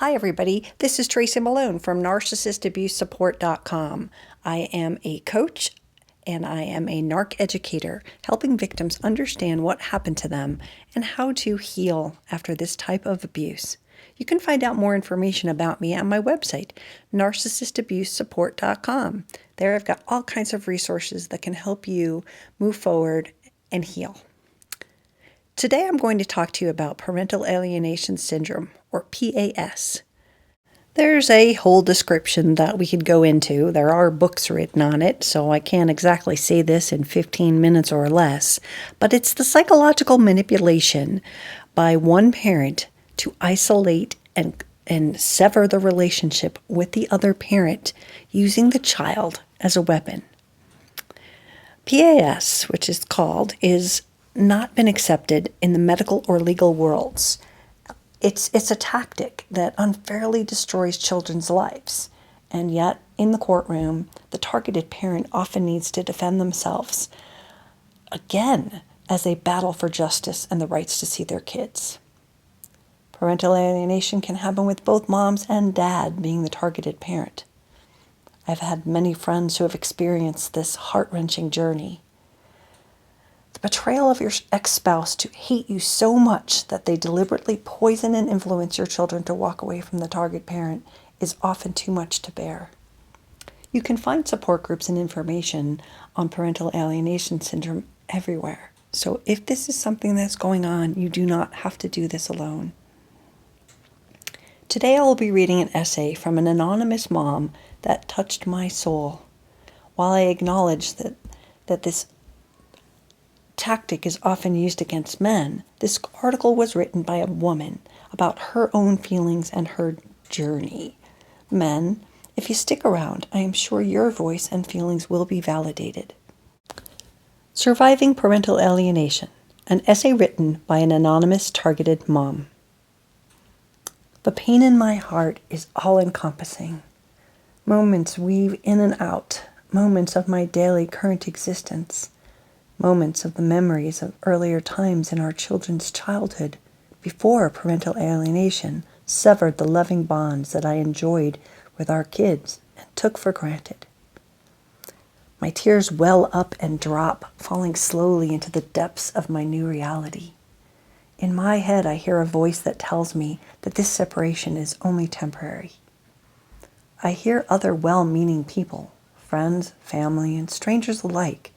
Hi everybody, this is Tracy Malone from NarcissistAbuseSupport.com. I am a coach and I am a NARC educator, helping victims understand what happened to them and how to heal after this type of abuse. You can find out more information about me on my website, NarcissistAbuseSupport.com. There I've got all kinds of resources that can help you move forward and heal. Today I'm going to talk to you about Parental Alienation Syndrome, or PAS. There's a whole description that we could go into. There are books written on it, so I can't exactly say this in 15 minutes or less, but it's the psychological manipulation by one parent to isolate and sever the relationship with the other parent using the child as a weapon. PAS, which is called, is not been accepted in the medical or legal worlds. It's a tactic that unfairly destroys children's lives. And yet, in the courtroom, the targeted parent often needs to defend themselves, again, as they battle for justice and the rights to see their kids. Parental alienation can happen with both moms and dad being the targeted parent. I've had many friends who have experienced this heart-wrenching journey. The betrayal of your ex-spouse to hate you so much that they deliberately poison and influence your children to walk away from the target parent is often too much to bear. You can find support groups and information on parental alienation syndrome everywhere. So if this is something that's going on, you do not have to do this alone. Today I will be reading an essay from an anonymous mom that touched my soul. While I acknowledge that this tactic is often used against men, this article was written by a woman about her own feelings and her journey. Men, if you stick around, I am sure your voice and feelings will be validated. Surviving Parental Alienation, an essay written by an anonymous targeted mom. The pain in my heart is all-encompassing. Moments weave in and out, moments of my daily current existence. Moments of the memories of earlier times in our children's childhood before parental alienation severed the loving bonds that I enjoyed with our kids and took for granted. My tears well up and drop, falling slowly into the depths of my new reality. In my head, I hear a voice that tells me that this separation is only temporary. I hear other well-meaning people, friends, family, and strangers alike,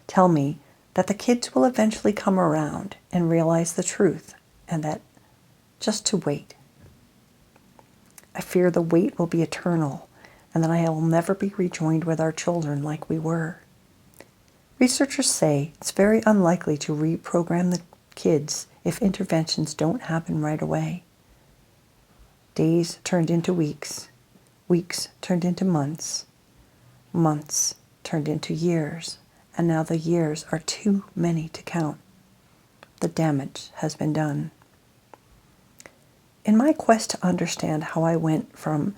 tell me that the kids will eventually come around and realize the truth, and that just to wait. I fear the wait will be eternal, and that I will never be rejoined with our children like we were. Researchers say it's very unlikely to reprogram the kids if interventions don't happen right away. Days turned into weeks, weeks turned into months, months turned into years. And now the years are too many to count. The damage has been done. In my quest to understand how I went from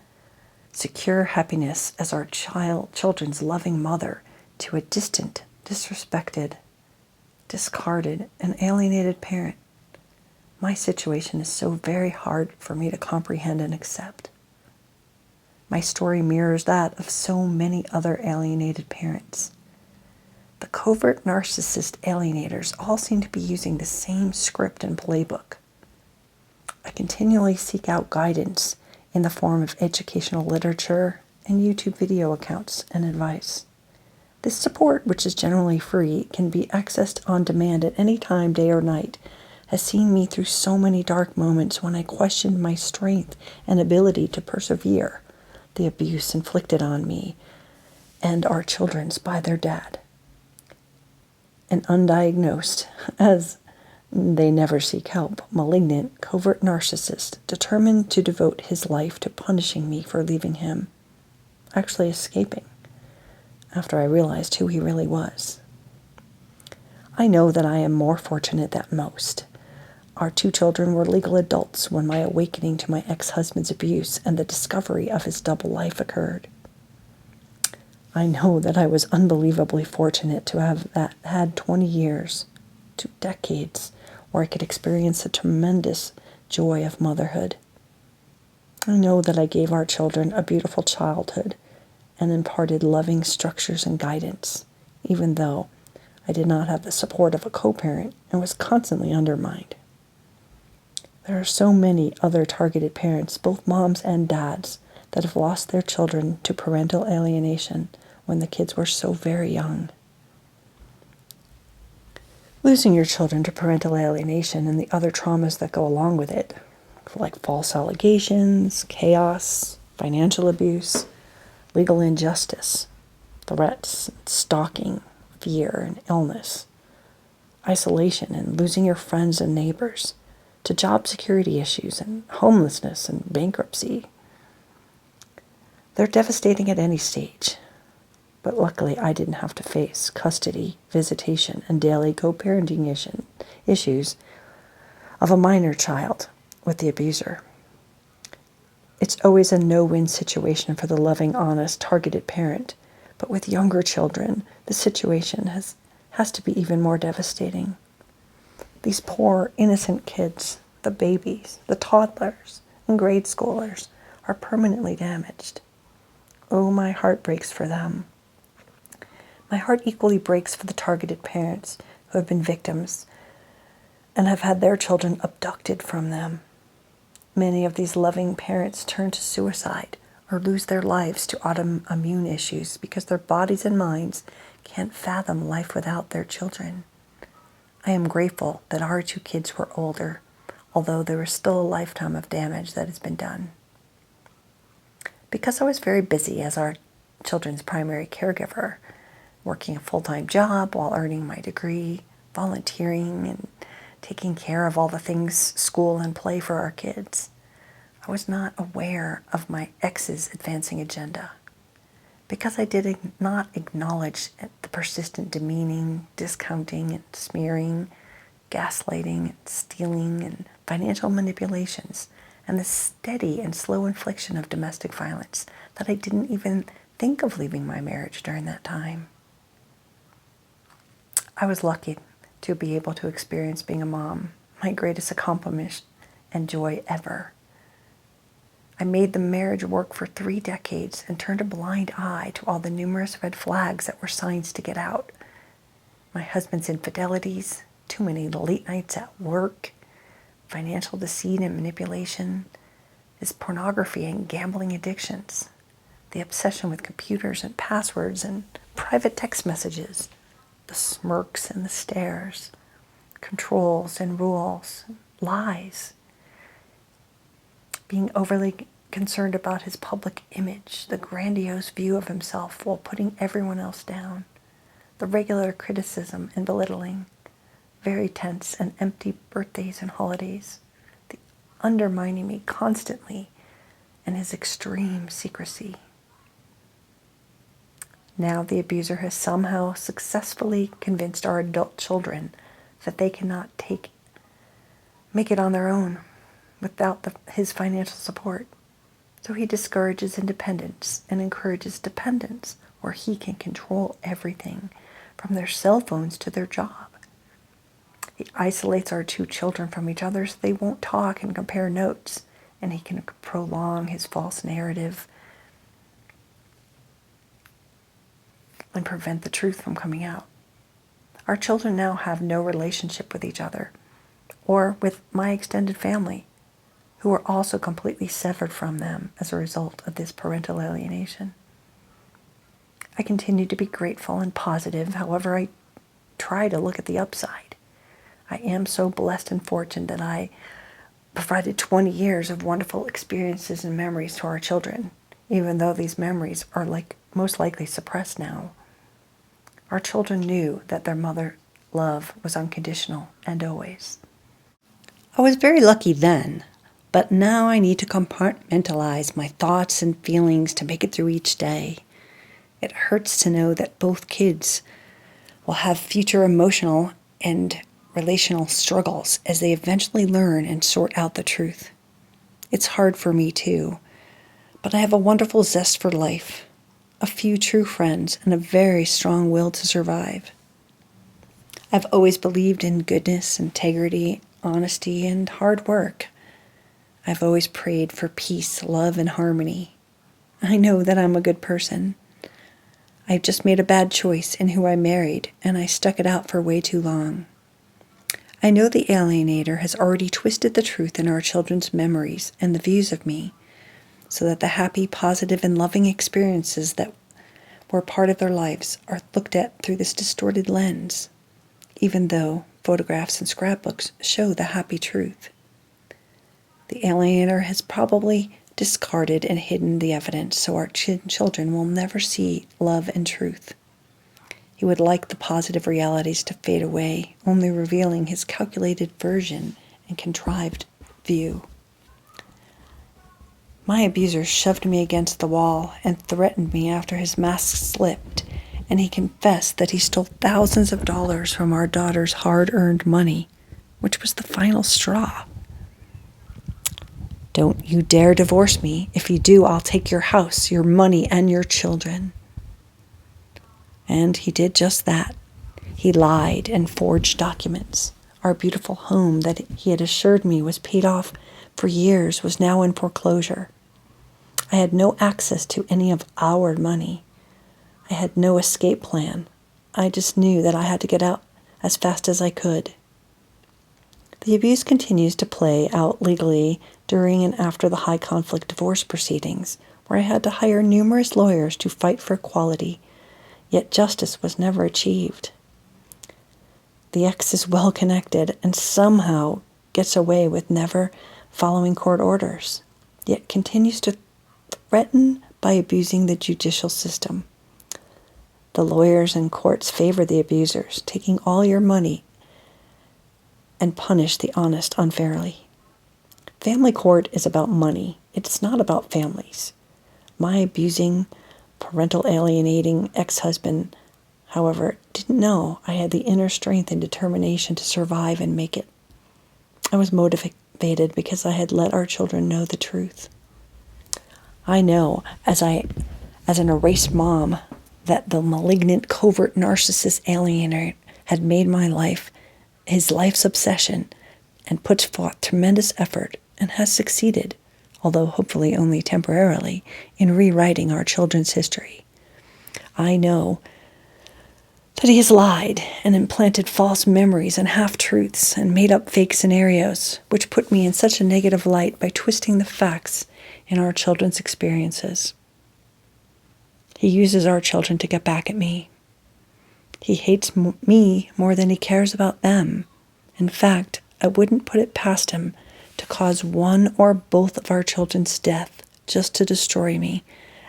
secure happiness as our children's loving mother to a distant, disrespected, discarded, and alienated parent, my situation is so very hard for me to comprehend and accept. My story mirrors that of so many other alienated parents. The covert narcissist alienators all seem to be using the same script and playbook. I continually seek out guidance in the form of educational literature and YouTube video accounts and advice. This support, which is generally free, can be accessed on demand at any time, day or night, has seen me through so many dark moments when I questioned my strength and ability to persevere the abuse inflicted on me and our children's by their dad. An undiagnosed, as they never seek help, malignant, covert narcissist determined to devote his life to punishing me for leaving him, actually escaping, after I realized who he really was. I know that I am more fortunate than most. Our 2 children were legal adults when my awakening to my ex-husband's abuse and the discovery of his double life occurred. I know that I was unbelievably fortunate to have had 20 years, 2 decades, where I could experience the tremendous joy of motherhood. I know that I gave our children a beautiful childhood and imparted loving structures and guidance, even though I did not have the support of a co-parent and was constantly undermined. There are so many other targeted parents, both moms and dads, that have lost their children to parental alienation when the kids were so very young. Losing your children to parental alienation and the other traumas that go along with it, like false allegations, chaos, financial abuse, legal injustice, threats, stalking, fear and illness, isolation and losing your friends and neighbors, to job security issues and homelessness and bankruptcy. They're devastating at any stage. But luckily, I didn't have to face custody, visitation, and daily co-parenting issues of a minor child with the abuser. It's always a no-win situation for the loving, honest, targeted parent. But with younger children, the situation has to be even more devastating. These poor, innocent kids, the babies, the toddlers, and grade schoolers are permanently damaged. Oh, my heart breaks for them. My heart equally breaks for the targeted parents who have been victims and have had their children abducted from them. Many of these loving parents turn to suicide or lose their lives to autoimmune issues because their bodies and minds can't fathom life without their children. I am grateful that our two kids were older, although there is still a lifetime of damage that has been done. Because I was very busy as our children's primary caregiver, working a full-time job while earning my degree, volunteering, and taking care of all the things, school and play for our kids, I was not aware of my ex's advancing agenda. Because I did not acknowledge the persistent demeaning, discounting, and smearing, gaslighting, and stealing, and financial manipulations, and the steady and slow infliction of domestic violence, that I didn't even think of leaving my marriage during that time. I was lucky to be able to experience being a mom, my greatest accomplishment and joy ever. I made the marriage work for 3 decades and turned a blind eye to all the numerous red flags that were signs to get out. My husband's infidelities, too many late nights at work, financial deceit and manipulation, his pornography and gambling addictions, the obsession with computers and passwords and private text messages, the smirks and the stares, controls and rules, lies, being overly concerned about his public image, the grandiose view of himself while putting everyone else down, the regular criticism and belittling, very tense and empty birthdays and holidays, the undermining me constantly, and his extreme secrecy. Now the abuser has somehow successfully convinced our adult children that they cannot make it on their own without his financial support. So he discourages independence and encourages dependence, where he can control everything from their cell phones to their job. He isolates our two children from each other so they won't talk and compare notes, and he can prolong his false narrative and prevent the truth from coming out. Our children now have no relationship with each other or with my extended family, who are also completely severed from them as a result of this parental alienation. I continue to be grateful and positive, however I try to look at the upside. I am so blessed and fortunate that I provided 20 years of wonderful experiences and memories to our children, even though these memories are most likely suppressed now. Our children knew that their mother love was unconditional and always. I was very lucky then, but now I need to compartmentalize my thoughts and feelings to make it through each day. It hurts to know that both kids will have future emotional and relational struggles as they eventually learn and sort out the truth. It's hard for me too, but I have a wonderful zest for life, a few true friends, and a very strong will to survive. I've always believed in goodness, integrity, honesty, and hard work. I've always prayed for peace, love, and harmony. I know that I'm a good person. I just made a bad choice in who I married, and I stuck it out for way too long. I know the alienator has already twisted the truth in our children's memories and the views of me, so that the happy, positive, and loving experiences that were part of their lives are looked at through this distorted lens, even though photographs and scrapbooks show the happy truth. The alienator has probably discarded and hidden the evidence so our children will never see love and truth. He would like the positive realities to fade away, only revealing his calculated version and contrived view. My abuser shoved me against the wall and threatened me after his mask slipped, and he confessed that he stole thousands of dollars from our daughter's hard-earned money, which was the final straw. "Don't you dare divorce me. If you do, I'll take your house, your money, and your children." And he did just that. He lied and forged documents. Our beautiful home that he had assured me was paid off for years was now in foreclosure. I had no access to any of our money. I had no escape plan. I just knew that I had to get out as fast as I could. The abuse continues to play out legally during and after the high-conflict divorce proceedings, where I had to hire numerous lawyers to fight for equality, yet justice was never achieved. The ex is well-connected and somehow gets away with never following court orders, yet continues to threaten by abusing the judicial system. The lawyers and courts favor the abusers, taking all your money, and punish the honest unfairly. Family court is about money. It's not about families. My abusing, parental alienating ex-husband, however, didn't know I had the inner strength and determination to survive and make it. I was motivated because I had let our children know the truth. I know, as an erased mom, that the malignant, covert narcissist alienator had made my life his life's obsession and puts forth tremendous effort and has succeeded, although hopefully only temporarily, in rewriting our children's history. I know that he has lied and implanted false memories and half-truths and made up fake scenarios, which put me in such a negative light by twisting the facts in our children's experiences. He uses our children to get back at me. He hates me more than he cares about them. In fact, I wouldn't put it past him to cause one or both of our children's death just to destroy me,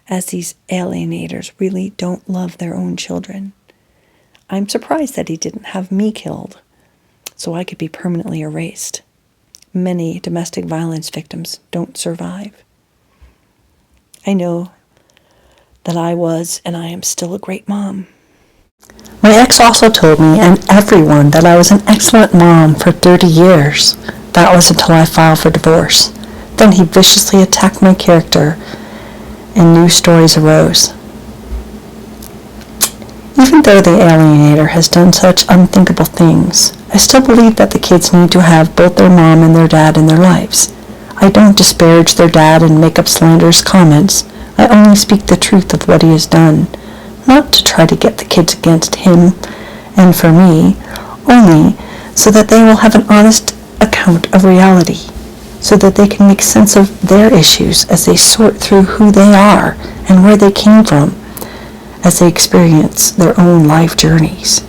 as these alienators really don't love their own children. I'm surprised that he didn't have me killed, so I could be permanently erased. Many domestic violence victims don't survive. I know that I was and I am still a great mom. My ex also told me and everyone that I was an excellent mom for 30 years. That was until I filed for divorce. Then he viciously attacked my character and new stories arose. Even though the alienator has done such unthinkable things, I still believe that the kids need to have both their mom and their dad in their lives. I don't disparage their dad and make up slanderous comments. I only speak the truth of what he has done, not to try to get the kids against him and for me, only so that they will have an honest account of reality, so that they can make sense of their issues as they sort through who they are and where they came from as they experience their own life journeys.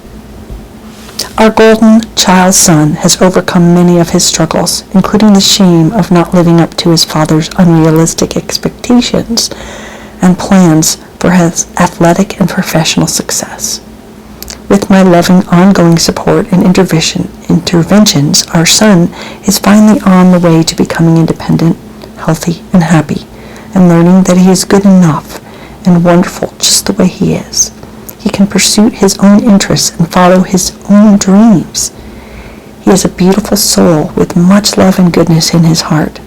Our golden child son has overcome many of his struggles, including the shame of not living up to his father's unrealistic expectations and plans for his athletic and professional success. With my loving ongoing support and interventions, our son is finally on the way to becoming independent, healthy, and happy, and learning that he is good enough and wonderful just the way he is. He can pursue his own interests and follow his own dreams. He is a beautiful soul with much love and goodness in his heart.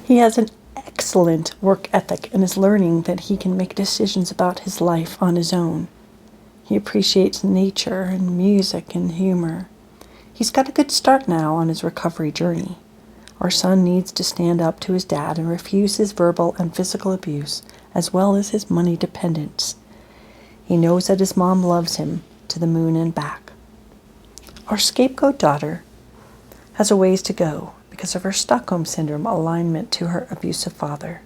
He has an excellent work ethic and is learning that he can make decisions about his life on his own. He appreciates nature and music and humor. He's got a good start now on his recovery journey. Our son needs to stand up to his dad and refuse his verbal and physical abuse, as well as his money dependence. He knows that his mom loves him to the moon and back. Our scapegoat daughter has a ways to go because of her Stockholm Syndrome alignment to her abusive father.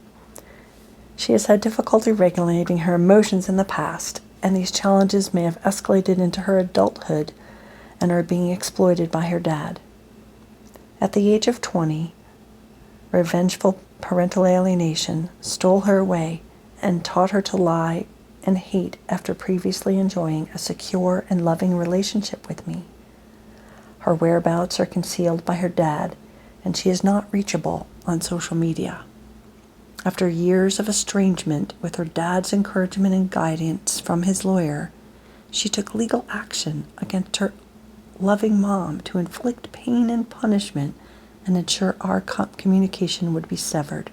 She has had difficulty regulating her emotions in the past, and these challenges may have escalated into her adulthood and are being exploited by her dad. At the age of 20, revengeful parental alienation stole her away and taught her to lie and hate after previously enjoying a secure and loving relationship with me. Her whereabouts are concealed by her dad, and she is not reachable on social media. After years of estrangement with her dad's encouragement and guidance from his lawyer, she took legal action against her loving mom to inflict pain and punishment and ensure our communication would be severed.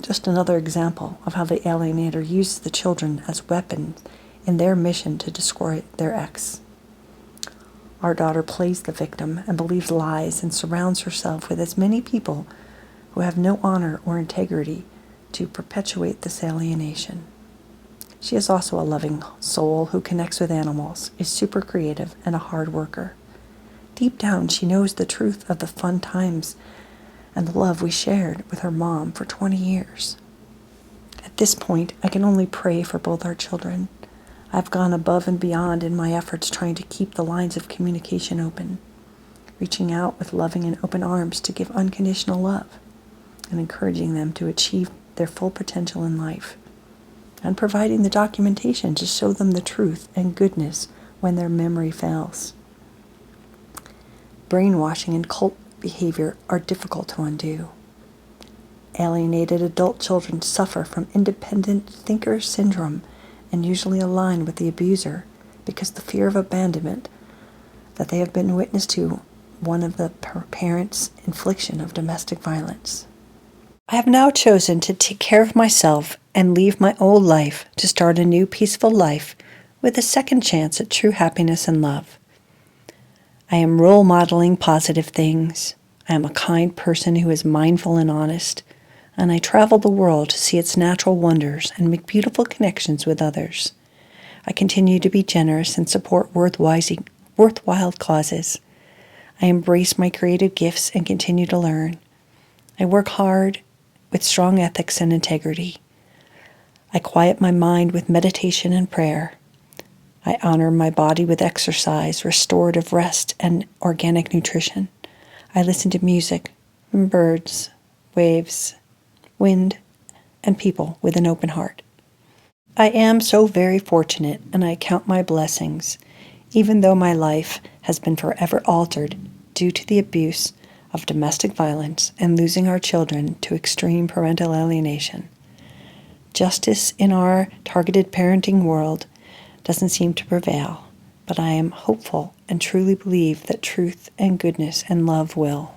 Just another example of how the alienator uses the children as weapons in their mission to destroy their ex. Our daughter plays the victim and believes lies and surrounds herself with as many people who have no honor or integrity to perpetuate this alienation. She is also a loving soul who connects with animals, is super creative, and a hard worker. Deep down, she knows the truth of the fun times and the love we shared with her mom for 20 years. At this point, I can only pray for both our children. I've gone above and beyond in my efforts trying to keep the lines of communication open, reaching out with loving and open arms to give unconditional love, and encouraging them to achieve their full potential in life, and providing the documentation to show them the truth and goodness when their memory fails. Brainwashing and cult behavior are difficult to undo. Alienated adult children suffer from independent thinker syndrome and usually align with the abuser because the fear of abandonment that they have been witness to one of the parents' infliction of domestic violence. I have now chosen to take care of myself and leave my old life to start a new peaceful life with a second chance at true happiness and love. I am role modeling positive things. I am a kind person who is mindful and honest, and I travel the world to see its natural wonders and make beautiful connections with others. I continue to be generous and support worthwhile causes. I embrace my creative gifts and continue to learn. I work hard with strong ethics and integrity. I quiet my mind with meditation and prayer. I honor my body with exercise, restorative rest, and organic nutrition. I listen to music and birds, waves, wind, and people with an open heart. I am so very fortunate, and I count my blessings, even though my life has been forever altered due to the abuse of domestic violence and losing our children to extreme parental alienation. Justice in our targeted parenting world doesn't seem to prevail, but I am hopeful and truly believe that truth and goodness and love will.